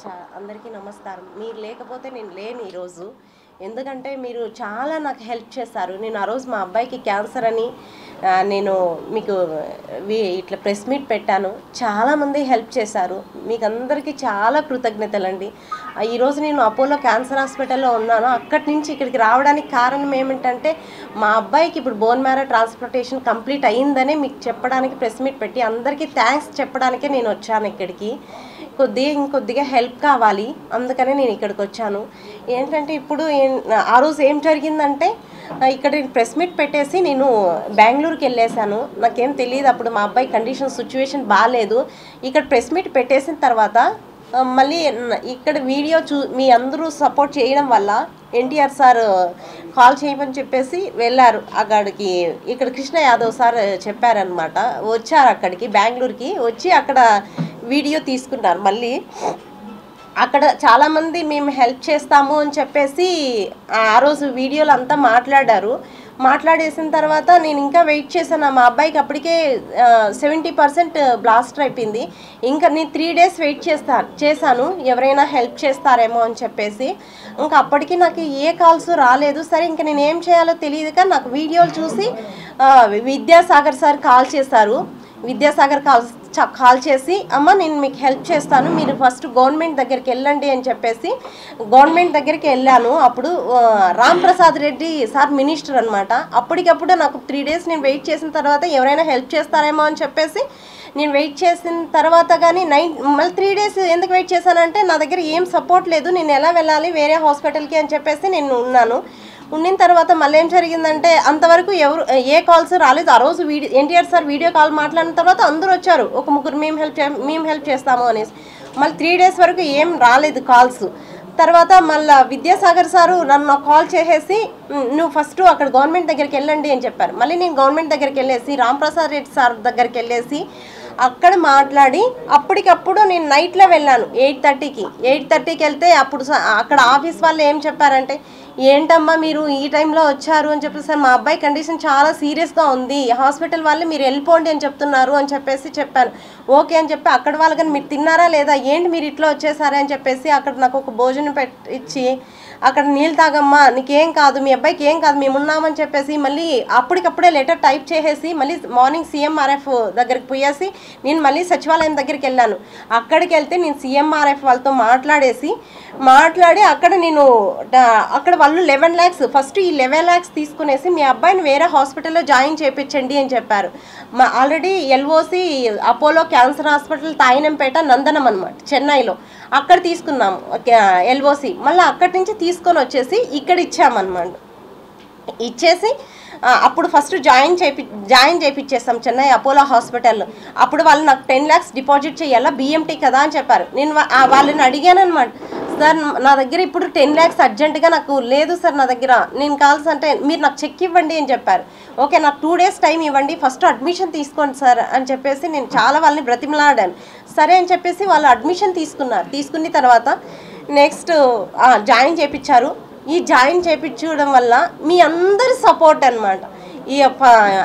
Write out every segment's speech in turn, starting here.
అందరికీ నమస్కారం. మీరు లేకపోతే నేను లేను ఈరోజు. ఎందుకంటే మీరు చాలా నాకు హెల్ప్ చేశారు. నేను ఆ రోజు మా అబ్బాయికి క్యాన్సర్ అని నేను మీకు ఇట్లా ప్రెస్ మీట్ పెట్టాను. చాలామంది హెల్ప్ చేశారు. మీకు అందరికీ చాలా కృతజ్ఞతలండి. ఈరోజు నేను అపోలో క్యాన్సర్ హాస్పిటల్లో ఉన్నాను. అక్కడి నుంచి ఇక్కడికి రావడానికి కారణం ఏమిటంటే మా అబ్బాయికి ఇప్పుడు బోన్ మ్యారో ట్రాన్స్ప్లాంటేషన్ కంప్లీట్ అయ్యిందనే మీకు చెప్పడానికి ప్రెస్ మీట్ పెట్టి అందరికీ థ్యాంక్స్ చెప్పడానికే నేను వచ్చాను ఇక్కడికి. ఇంకొద్దిగా హెల్ప్ కావాలి, అందుకనే నేను ఇక్కడికి వచ్చాను. ఏంటంటే ఇప్పుడు ఆ రోజు ఏం జరిగిందంటే ఇక్కడ ప్రెస్ మీట్ పెట్టేసి నేను బెంగళూరుకి వెళ్ళేసాను. నాకేం తెలియదు అప్పుడు మా అబ్బాయి కండిషన్ సిచ్యువేషన్ బాగాలేదు. ఇక్కడ ప్రెస్ మీట్ పెట్టేసిన తర్వాత మళ్ళీ ఇక్కడ వీడియో మీ అందరూ సపోర్ట్ చేయడం వల్ల ఎన్టీఆర్ సార్ కాల్ చేయమని చెప్పేసి వెళ్ళారు అక్కడికి. ఇక్కడ కృష్ణ యాదవ్ సార్ చెప్పారనమాట. వచ్చారు అక్కడికి బెంగళూరుకి వచ్చి అక్కడ వీడియో తీసుకున్నారు. మళ్ళీ అక్కడ చాలామంది మేము హెల్ప్ చేస్తాము అని చెప్పేసి ఆ రోజు వీడియోలు అంతా మాట్లాడేసిన తర్వాత నేను ఇంకా వెయిట్ చేశాను. మా అబ్బాయికి అప్పటికే 70% బ్లాస్టర్ అయిపోయింది. ఇంకా నేను 3 days వెయిట్ చేశాను ఎవరైనా హెల్ప్ చేస్తారేమో అని చెప్పేసి. ఇంకా అప్పటికి నాకు ఏ కాల్స్ రాలేదు. సరే ఇంకా నేను ఏం చేయాలో తెలియదు. కానీ నాకు వీడియోలు చూసి విద్యాసాగర్ సార్ కాల్ చేశారు. విద్యాసాగర్ కాల్ చేసి అమ్మ నేను మీకు హెల్ప్ చేస్తాను, మీరు ఫస్ట్ గవర్నమెంట్ దగ్గరికి వెళ్ళండి అని చెప్పేసి గవర్నమెంట్ దగ్గరికి వెళ్ళాను. అప్పుడు రామ్ ప్రసాద్ రెడ్డి సార్ మినిస్టర్ అనమాట. అప్పటికప్పుడు నాకు 3 days నేను వెయిట్ చేసిన తర్వాత ఎవరైనా హెల్ప్ చేస్తారేమో అని చెప్పేసి నేను వెయిట్ చేసిన తర్వాత కానీ మళ్ళీ 3 days ఎందుకు వెయిట్ చేశానంటే నా దగ్గర ఏం సపోర్ట్ లేదు, నేను ఎలా వెళ్ళాలి వేరే హాస్పిటల్కి అని చెప్పేసి నేను ఉండిన తర్వాత మళ్ళీ ఏం జరిగిందంటే అంతవరకు ఏ కాల్స్ రాలేదు. ఆ రోజు ఎన్టీఆర్ సార్ వీడియో కాల్ మాట్లాడిన తర్వాత అందరూ వచ్చారు, ఒక ముగ్గురు మేము హెల్ప్ చేస్తాము అనేసి. మళ్ళీ 3 days వరకు ఏం రాలేదు కాల్స్. తర్వాత మళ్ళీ విద్యాసాగర్ సారు నన్ను కాల్ చేసేసి నువ్వు ఫస్ట్ అక్కడ గవర్నమెంట్ దగ్గరికి వెళ్ళండి అని చెప్పారు. మళ్ళీ నేను గవర్నమెంట్ దగ్గరికి వెళ్ళేసి రాంప్రసాద్ రెడ్డి సార్ దగ్గరికి వెళ్ళేసి అక్కడ మాట్లాడి అప్పటికప్పుడు నేను నైట్లో వెళ్ళాను 8:30కి వెళ్తే అప్పుడు అక్కడ ఆఫీస్ వాళ్ళు ఏం చెప్పారంటే ఏంటమ్మా మీరు ఈ టైంలో వచ్చారు అని చెప్పి, సార్ మా అబ్బాయి కండిషన్ చాలా సీరియస్గా ఉంది, హాస్పిటల్ వాళ్ళు మీరు వెళ్ళిపోండి అని చెప్తున్నారు అని చెప్పేసి చెప్పాను. ఓకే అని చెప్పి అక్కడ వాళ్ళు కానీ మీరు తిన్నారా లేదా, ఏంటి మీరు ఇట్లా వచ్చేసారా అని చెప్పేసి అక్కడ నాకు ఒక భోజనం ఇచ్చి అక్కడ నీళ్ళు తాగమ్మా నీకేం కాదు, మీ అబ్బాయికి ఏం కాదు, మేము ఉన్నామని చెప్పేసి మళ్ళీ అప్పటికప్పుడే లెటర్ టైప్ చేసేసి మళ్ళీ మార్నింగ్ CMRF దగ్గరికి పోయేసి నేను మళ్ళీ సచివాలయం దగ్గరికి వెళ్ళాను. అక్కడికి వెళ్తే నేను CMRF వాళ్ళతో మాట్లాడి అక్కడ వాళ్ళు 11 lakhs ఫస్ట్ ఈ 11 lakhs తీసుకునేసి మీ అబ్బాయిని వేరే హాస్పిటల్లో జాయిన్ చేయించండి అని చెప్పారు. Already LOC Apollo cancer hospital Teynampet Nandanam అనమాట చెన్నైలో, అక్కడ తీసుకున్నాము LOC. మళ్ళీ అక్కడి నుంచి తీసుకొని వచ్చేసి ఇక్కడ ఇచ్చామన్నమాట. ఇచ్చేసి అప్పుడు ఫస్ట్ జాయిన్ చేయించేస్తాం చెన్నై అపోలో హాస్పిటల్. అప్పుడు వాళ్ళు నాకు 10 lakhs డిపాజిట్ చేయాలా, BMT కదా అని చెప్పారు. నేను వాళ్ళని అడిగాను అనమాట, సార్ నా దగ్గర ఇప్పుడు 10 lakhs అర్జెంటుగా నాకు లేదు సార్, నా దగ్గర నేను కావాల్సి అంటే మీరు నాకు చెక్ ఇవ్వండి అని చెప్పారు. ఓకే నాకు 2 days టైం ఇవ్వండి, ఫస్ట్ అడ్మిషన్ తీసుకోండి సార్ అని చెప్పేసి నేను చాలా వాళ్ళని బ్రతిమలాడాను. సరే అని చెప్పేసి వాళ్ళు అడ్మిషన్ తీసుకున్న తర్వాత నెక్స్ట్ జాయిన్ చేయించారు. ఈ జాయిన్ చేయించడం వల్ల మీ అందరి సపోర్ట్ అనమాట.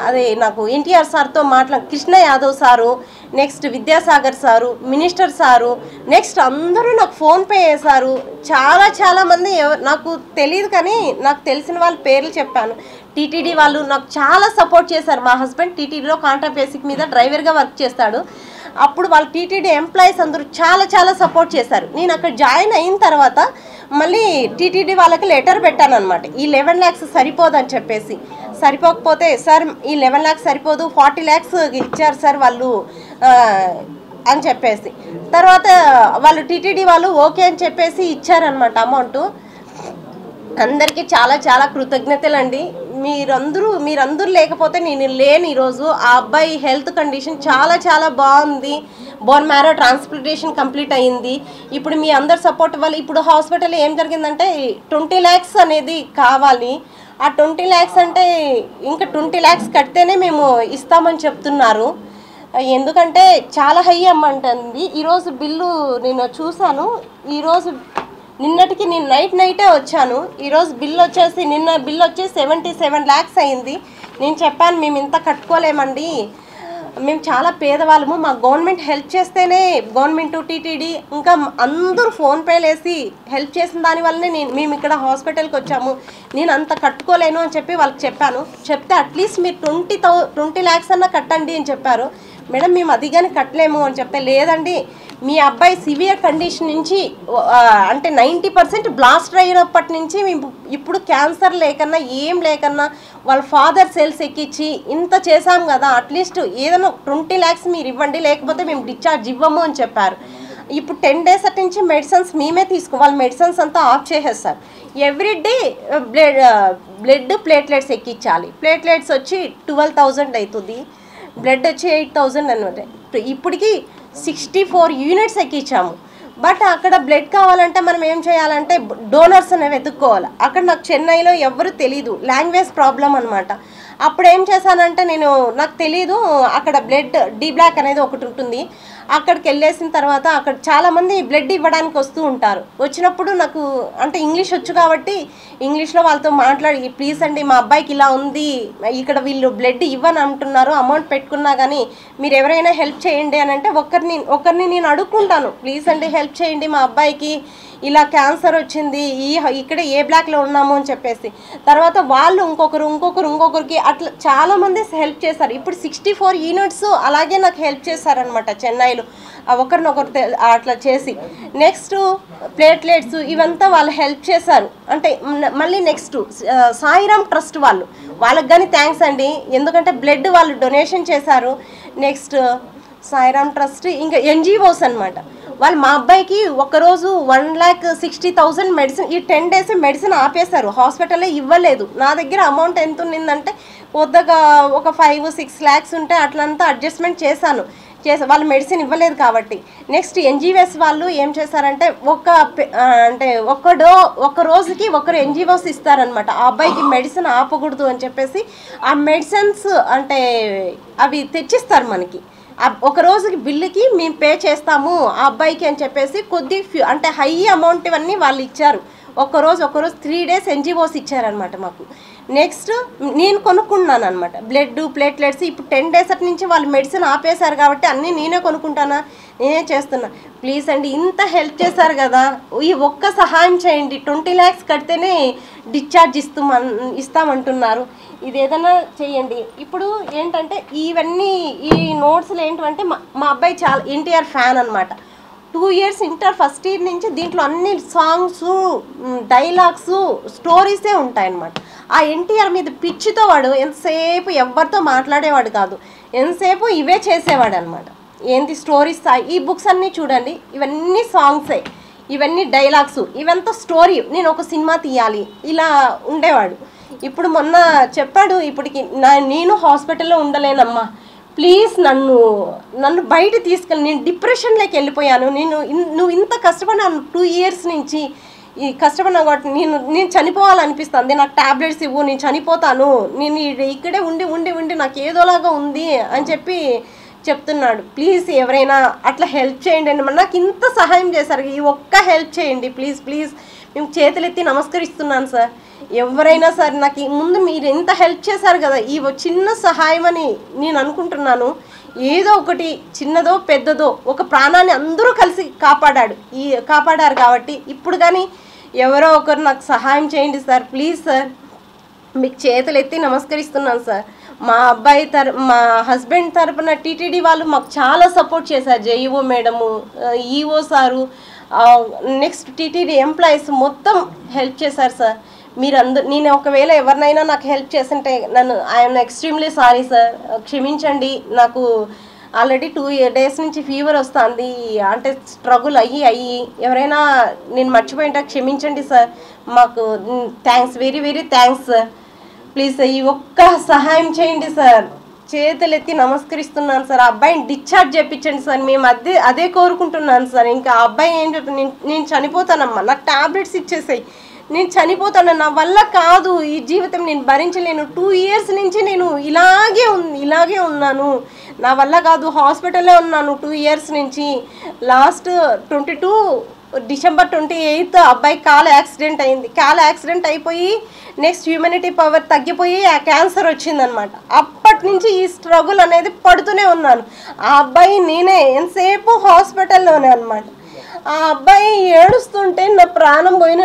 అదే నాకు ఎన్టీఆర్ సార్తో Krishna Yadav sir, next Vidyasagar sir, minister sir, next అందరూ నాకు ఫోన్పే చేశారు. చాలా మంది నాకు తెలియదు కానీ నాకు తెలిసిన వాళ్ళ పేర్లు చెప్పాను. TTD వాళ్ళు నాకు చాలా సపోర్ట్ చేశారు. మా హస్బెండ్ TTDలో కాంట్రాక్ట్ బేసిక్ మీద డ్రైవర్గా వర్క్ చేస్తాడు. అప్పుడు వాళ్ళ TTD ఎంప్లాయీస్ అందరూ చాలా సపోర్ట్ చేశారు. నేను అక్కడ జాయిన్ అయిన తర్వాత మళ్ళీ TTD వాళ్ళకి లెటర్ పెట్టాను అనమాట, ఈ 11 lakhs సరిపోదని చెప్పేసి. సరిపోకపోతే సార్ ఈ 11 lakhs సరిపోదు, 40 lakhs ఇచ్చారు సార్ వాళ్ళు అని చెప్పేసి. తర్వాత వాళ్ళు TTD వాళ్ళు ఓకే అని చెప్పేసి ఇచ్చారనమాట అమౌంట్. అందరికీ చాలా కృతజ్ఞతలు అండి. మీరందరూ లేకపోతే నేను లేను ఈరోజు. ఆ అబ్బాయి హెల్త్ కండిషన్ చాలా బాగుంది. బోన్ మ్యారో ట్రాన్స్ప్లాంటేషన్ కంప్లీట్ అయ్యింది. ఇప్పుడు మీ అందరు సపోర్ట్ వల్ల ఇప్పుడు హాస్పిటల్లో ఏం జరిగిందంటే 20 lakhs అనేది కావాలి. ఆ 20 lakhs అంటే ఇంకా 20 lakhs కడితేనే మేము ఇస్తామని చెప్తున్నారు. ఎందుకంటే చాలా హై అమౌంట్ అండి. ఈరోజు బిల్లు నేను చూశాను. నిన్నటికి నేను నైటే వచ్చాను. ఈరోజు నిన్న బిల్ వచ్చేసి 77 lakhs అయింది. నేను చెప్పాను మేము ఇంత కట్టుకోలేమండి, మేము చాలా పేదవాళ్ళము, మాకు గవర్నమెంట్ హెల్ప్ చేస్తేనే, గవర్నమెంట్ టీటీడీ ఇంకా అందరూ ఫోన్పేలు వేసి హెల్ప్ చేసిన దానివల్లనే మేము ఇక్కడ హాస్పిటల్కి వచ్చాము, నేను అంత కట్టుకోలేను అని చెప్పి వాళ్ళకి చెప్పాను. చెప్తే అట్లీస్ట్ మీరు 20 lakhs అన్నా కట్టండి అని చెప్పారు. మేడం మేము అది కానీ కట్టలేము అని చెప్తే, లేదండి మీ అబ్బాయి సివియర్ కండిషన్ నుంచి అంటే 90% బ్లాస్ట్ అయినప్పటి నుంచి మేము ఇప్పుడు క్యాన్సర్ లేకన్నా ఏం లేకన్నా వాళ్ళ ఫాదర్ సెల్స్ ఎక్కించి ఇంత చేసాం కదా, అట్లీస్ట్ ఏదైనా 20 lakhs మీరు ఇవ్వండి, లేకపోతే మేము డిశ్చార్జ్ ఇవ్వము అని చెప్పారు. ఇప్పుడు 10 days అటు నుంచి మెడిసిన్స్ మేమే వాళ్ళ మెడిసిన్స్ అంతా ఆఫ్ చేసేస్తారు. ఎవ్రీడే బ్లడ్ ప్లేట్లెట్స్ ఎక్కించాలి. ప్లేట్లెట్స్ వచ్చి 12,000 అవుతుంది, బ్లడ్ వచ్చి 8,000 అనమాట. ఇప్పటికి 64 యూనిట్స్ ఎక్కించాము. బట్ అక్కడ బ్లడ్ కావాలంటే మనం ఏం చేయాలంటే డోనర్స్ అనేవి వెతుక్కోవాలి. అక్కడ నాకు చెన్నైలో ఎవరు తెలీదు, లాంగ్వేజ్ ప్రాబ్లం అనమాట. అప్పుడు ఏం చేశానంటే నాకు తెలీదు, అక్కడ బ్లడ్ డి బ్లాక్ అనేది ఒకటి ఉంటుంది. అక్కడికి వెళ్ళేసిన తర్వాత అక్కడ చాలామంది బ్లడ్ ఇవ్వడానికి వస్తూ ఉంటారు. వచ్చినప్పుడు నాకు అంటే ఇంగ్లీష్ వచ్చు కాబట్టి ఇంగ్లీష్లో వాళ్ళతో మాట్లాడి, ప్లీజ్ అండి మా అబ్బాయికి ఇలా ఉంది, ఇక్కడ వీళ్ళు బ్లడ్ ఇవ్వని అంటున్నారు, అమౌంట్ పెట్టుకున్నా కానీ మీరు ఎవరైనా హెల్ప్ చేయండి అని అంటే ఒకరిని నేను అడుక్కుంటాను, ప్లీజ్ అండి హెల్ప్ చేయండి మా అబ్బాయికి ఇలా క్యాన్సర్ వచ్చింది, ఇక్కడ ఏ బ్లాక్లో ఉన్నాము అని చెప్పేసి. తర్వాత వాళ్ళు ఇంకొకరికి అట్లా చాలామంది హెల్ప్ చేశారు. ఇప్పుడు 64 యూనిట్స్ అలాగే నాకు హెల్ప్ చేశారనమాట చెన్నైలో, ఒకరినొకరు అట్లా చేసి. నెక్స్ట్ ప్లేట్లెట్స్ ఇవంతా వాళ్ళు హెల్ప్ చేశారు. అంటే మళ్ళీ నెక్స్ట్ సాయిరామ్ ట్రస్ట్ వాళ్ళకి కానీ థ్యాంక్స్ అండి, ఎందుకంటే బ్లడ్ వాళ్ళు డొనేషన్ చేశారు. నెక్స్ట్ సాయిరామ్ ట్రస్ట్, ఇంకా NGOs అనమాట. వాళ్ళు మా అబ్బాయికి ఒకరోజు 1,60,000 మెడిసిన్, ఈ 10 days మెడిసిన్ ఆపేశారు, హాస్పిటల్లో ఇవ్వలేదు. నా దగ్గర అమౌంట్ ఎంత ఉన్నిందంటే కొద్దిగా ఒక 5-6 lakhs ఉంటే అట్లంతా అడ్జస్ట్మెంట్ చేశాను. వాళ్ళు మెడిసిన్ ఇవ్వలేదు కాబట్టి. నెక్స్ట్ NGOs వాళ్ళు ఏం చేశారంటే ఒక రోజుకి ఒకరు NGOs ఇస్తారనమాట. ఆ అబ్బాయికి మెడిసిన్ ఆపకూడదు అని చెప్పేసి ఆ మెడిసిన్స్ అంటే అవి తెచ్చిస్తారు మనకి. ఒక రోజుకి బిల్లుకి మేము పే చేస్తాము ఆ అబ్బాయికి అని చెప్పేసి అంటే హై అమౌంట్ ఇవన్నీ వాళ్ళు ఇచ్చారు. ఒకరోజు 3 days NGOs ఇచ్చారనమాట మాకు. నెక్స్ట్ నేను కొనుక్కున్నాను అనమాట బ్లడ్ ప్లేట్లెట్స్. ఇప్పుడు 10 days అటు నుంచి వాళ్ళు మెడిసిన్ ఆపేశారు కాబట్టి అన్నీ నేనే కొనుక్కుంటానా, నేనే చేస్తున్నా. ప్లీజ్ అండి ఇంత హెల్ప్ చేశారు కదా, ఈ ఒక్క సహాయం చేయండి. 20 lakhs కడితేనే డిశ్చార్జ్ ఇస్తామంటున్నారు, ఇది ఏదైనా చేయండి. ఇప్పుడు ఏంటంటే ఇవన్నీ ఈ నోట్స్లు ఏంటంటే మా అబ్బాయి చాలా NTR ఫ్యాన్ అనమాట. 2 years ఇంటర్ ఫస్ట్ ఇయర్ నుంచి దీంట్లో అన్ని సాంగ్స్, డైలాగ్స్, స్టోరీసే ఉంటాయన్నమాట. ఆ NTR మీద పిచ్చితో వాడు ఎంతసేపు ఎవరితో మాట్లాడేవాడు కాదు, ఎంతసేపు ఇవే చేసేవాడు అనమాట. ఏంటి స్టోరీస్, ఈ బుక్స్ అన్నీ చూడండి, ఇవన్నీ సాంగ్సే, ఇవన్నీ డైలాగ్స్, ఇవంతా స్టోరీ, నేను ఒక సినిమా తీయాలి ఇలా ఉండేవాడు. ఇప్పుడు మొన్న చెప్పాడు, ఇప్పటికి నేను హాస్పిటల్లో ఉండలేనమ్మా, ప్లీజ్ నన్ను బయట తీసుకెళ్ళి, నేను డిప్రెషన్లోకి వెళ్ళిపోయాను, నువ్వు ఇంత కష్టపడినాను 2 years నుంచి ఈ కష్టపడినా కాబట్టి నేను చనిపోవాలనిపిస్తుంది, నాకు టాబ్లెట్స్ ఇవ్వు, నేను చనిపోతాను, నేను ఇక్కడే ఉండి నాకు ఏదోలాగా ఉంది అని చెప్పి చెప్తున్నాడు. ప్లీజ్ ఎవరైనా అట్లా హెల్ప్ చేయండి అని, నాకు ఇంత సహాయం చేశారు, ఈ ఒక్క హెల్ప్ చేయండి ప్లీజ్. మేము చేతులెత్తి నమస్కరిస్తున్నాను సార్. ఎవరైనా సరే నాకు ముందు మీరు ఎంత హెల్ప్ చేశారు కదా, ఈ చిన్న సహాయం అని నేను అనుకుంటున్నాను. ఏదో ఒకటి చిన్నదో పెద్దదో ఒక ప్రాణాన్ని అందరూ కలిసి కాపాడారు కాబట్టి ఇప్పుడు కానీ ఎవరో ఒకరు నాకు సహాయం చేయండి సార్, ప్లీజ్ సార్. మీకు చేతులు ఎత్తి నమస్కరిస్తున్నాను సార్. మా హస్బెండ్ తరపున టీటీడీ వాళ్ళు మాకు చాలా సపోర్ట్ చేశారు. JEO madam, EO sir, next TTD employees మొత్తం హెల్ప్ చేశారు సార్. నేను ఒకవేళ ఎవరినైనా నాకు హెల్ప్ చేస్తుంటే ఐఎమ్ ఎక్స్ట్రీమ్లీ సారీ సార్, క్షమించండి. నాకు ఆల్రెడీ 2 days నుంచి ఫీవర్ వస్తుంది, అంటే స్ట్రగుల్ అయ్యి ఎవరైనా నేను మర్చిపోయింటే క్షమించండి సార్. మాకు thanks, very thanks sir. Please ఈ ఒక్క సహాయం చేయండి సార్, చేతులెత్తి నమస్కరిస్తున్నాను సార్. ఆ అబ్బాయిని డిశ్చార్జ్ చేయించండి సార్, మేము అదే కోరుకుంటున్నాను సార్. ఇంకా ఆ అబ్బాయి ఏం చెప్తాను, నేను చనిపోతానమ్మా, నాకు టాబ్లెట్స్ ఇచ్చేసాయి, నేను చనిపోతాను, నా వల్ల కాదు ఈ జీవితం, నేను భరించలేను, 2 years నుంచి నేను ఇలాగే ఉన్నాను, నా వల్ల కాదు, హాస్పిటల్లో ఉన్నాను 2 years నుంచి. లాస్ట్ 22 December 28 అబ్బాయి కాల్ యాక్సిడెంట్ అయింది. కాల్ యాక్సిడెంట్ అయిపోయి నెక్స్ట్ హ్యూమనిటీ పవర్ తగ్గిపోయి ఆ క్యాన్సర్ వచ్చిందనమాట. అప్పటి నుంచి ఈ స్ట్రగుల్ అనేది పడుతూనే ఉన్నాను. ఆ అబ్బాయి నేనే ఎంతసేపు హాస్పిటల్లోనే అనమాట. ఆ అబ్బాయి ఏడుస్తుంటే నా ప్రాణం పోయిన,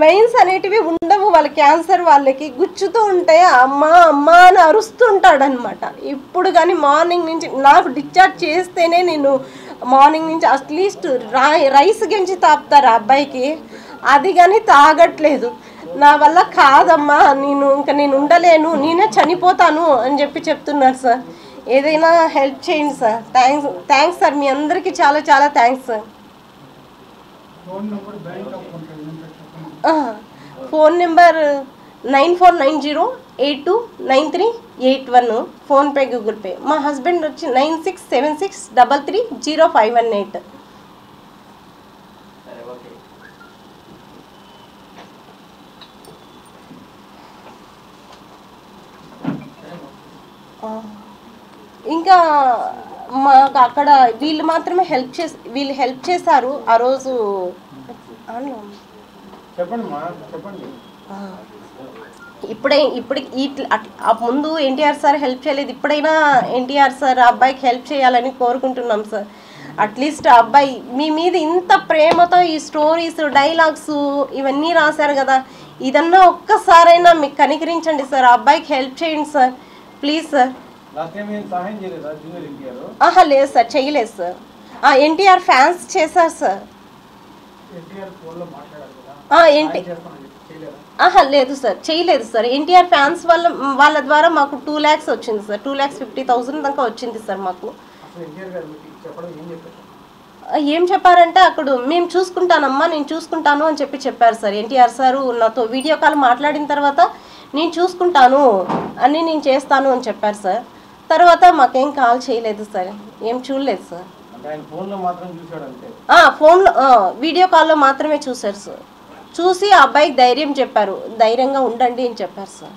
వెయిన్స్ అనేటివి ఉండవు వాళ్ళ క్యాన్సర్ వాళ్ళకి, గుచ్చుతూ ఉంటే అమ్మ అమ్మ అని అరుస్తుంటాడనమాట. ఇప్పుడు కానీ మార్నింగ్ నుంచి నాకు డిశ్చార్జ్ చేస్తేనే నేను మార్నింగ్ నుంచి అట్లీస్ట్ రైస్ గెంచి తాపుతారు ఆ అబ్బాయికి, అది కానీ తాగట్లేదు. నా వల్ల కాదమ్మా, నేను ఉండలేను, నేనే చనిపోతాను అని చెప్తున్నారు సార్. ఏదైనా హెల్ప్ చేయండి సార్. థ్యాంక్స్ సార్, మీ అందరికీ చాలా చాలా thanks sir. Phone number 9490829381, PhonePe Google pay. మా హస్బెండ్ వచ్చి 9676330518. ఇంకా మాకు అక్కడ వీళ్ళు మాత్రమే హెల్ప్ చేశారు ఆ రోజు. ఇప్పుడు ముందు ఎన్టీఆర్ సార్ హెల్ప్ చేయలేదు, ఇప్పుడైనా ఎన్టీఆర్ సార్ అబ్బాయికి హెల్ప్ చేయాలని కోరుకుంటున్నాం సార్. అట్లీస్ట్ ఆ అబ్బాయి మీ మీద ఇంత ప్రేమతో ఈ స్టోరీస్ డైలాగ్స్ ఇవన్నీ రాశారు కదా, ఇదన్నా ఒక్కసారైనా మీకు కనికరించండి సార్, ఆ అబ్బాయికి హెల్ప్ చేయండి సార్ ప్లీజ్ సార్. లేదు సార్, చేయలేదు సార్. ఎన్టీఆర్ ఫ్యాన్స్ చేశారు సార్. లేదు సార్, చేయలేదు సార్. ఎన్టీఆర్ ఫ్యాన్స్ వాళ్ళ ద్వారా మాకు 2 lakhs వచ్చింది సార్, 2,50,000 దాకా వచ్చింది సార్ మాకు. ఏం చెప్పారంటే అక్కడ మేము చూసుకుంటానమ్మా, నేను చూసుకుంటాను అని చెప్పారు సార్. ఎన్టీఆర్ సారు నాతో వీడియో కాల్ మాట్లాడిన తర్వాత నేను చూసుకుంటాను అని, నేను చేస్తాను అని చెప్పారు సార్. తర్వాత మాకేం కాల్ చేయలేదు సార్, ఏం చూడలేదు సార్. ఫోన్లో వీడియో కాల్లో మాత్రమే చూశారు సార్. చూసి ఆ అబ్బాయికి ధైర్యం చెప్పారు, ధైర్యంగా ఉండండి అని చెప్పారు సార్.